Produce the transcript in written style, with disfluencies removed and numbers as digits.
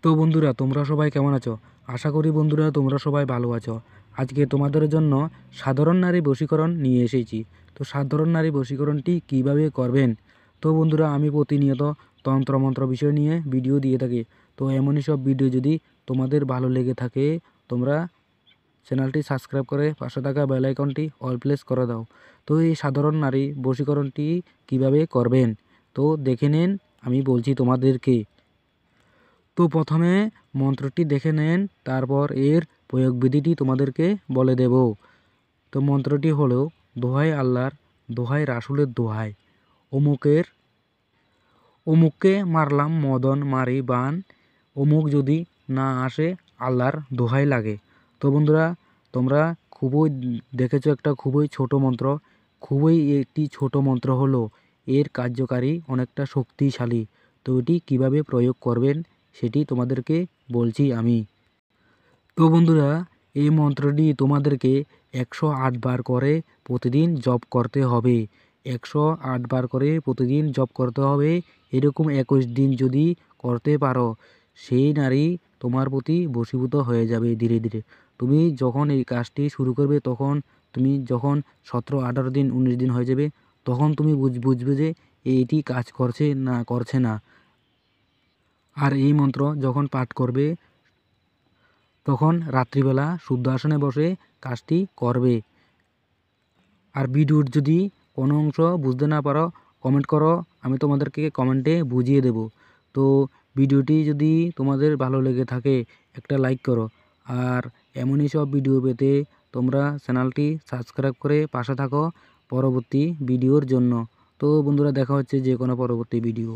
তো বন্ধুরা, তোমরা সবাই কেমন আছো? আশা করি বন্ধুরা তোমরা সবাই ভালো আছো। আজকে তোমাদের জন্য সাধারণ নারী বশীকরণ নিয়ে এসেছি। তো সাধারণ নারী বশীকরণটি কিভাবে করবেন? তো বন্ধুরা, আমি প্রতিনিয়ত তন্ত্রমন্ত্র বিষয় নিয়ে ভিডিও দিয়ে থাকি। তো এমনই সব ভিডিও যদি তোমাদের ভালো লেগে থাকে, তোমরা চ্যানেলটি সাবস্ক্রাইব করে পাশে থাকা বেল আইকনটি অল প্রেস করে দাও। তো এই সাধারণ নারী বশীকরণটি কিভাবে করবেন, তো দেখে নিন। আমি বলছি তোমাদেরকে। তো প্রথমে মন্ত্রটি দেখে নেন, তারপর এর প্রয়োগবিধিটি তোমাদেরকে বলে দেব। তো মন্ত্রটি হলো, দোহাই আল্লাহর, দোহাই রাসূলের দোহাই, অমুককে মারলাম মদন মারি বান, অমুক যদি না আসে আল্লাহর দোহাই লাগে। তো বন্ধুরা, তোমরা খুবই দেখেছো, একটা খুবই ছোট মন্ত্র, খুবই একটি ছোট মন্ত্র হলো, এর কার্যকারী অনেকটা শক্তিশালী। তো এটি কীভাবে প্রয়োগ করবেন সেটি তোমাদেরকে বলছি আমি। তো বন্ধুরা, এই মন্ত্রটি তোমাদেরকে 108 বার করে প্রতিদিন জপ করতে হবে। 108 বার করে প্রতিদিন জপ করতে হবে। এরকম 21 দিন যদি করতে পারো, সেই নারী তোমার প্রতি বশীভূত হয়ে যাবে ধীরে ধীরে। তুমি যখন এই কাজটি শুরু করবে, তখন তুমি যখন 17, 18 দিন, 19 দিন হয়ে যাবে, তখন তুমি বুঝবে যে এইটি কাজ করছে না। আর এই মন্ত্র যখন পাঠ করবে, তখন রাত্রিবেলা শুদ্ধ আসনে বসে কাজটি করবে। আর ভিডিওর যদি কোনো অংশ বুঝতে না পারো, কমেন্ট করো, আমি তোমাদেরকে কমেন্টে বুঝিয়ে দেব। তো ভিডিওটি যদি তোমাদের ভালো লেগে থাকে, একটা লাইক করো। আর এমনই সব ভিডিও পেতে তোমরা চ্যানেলটি সাবস্ক্রাইব করে পাশে থাকো পরবর্তী ভিডিওর জন্য। তো বন্ধুরা, দেখা হচ্ছে যে কোনো পরবর্তী ভিডিও।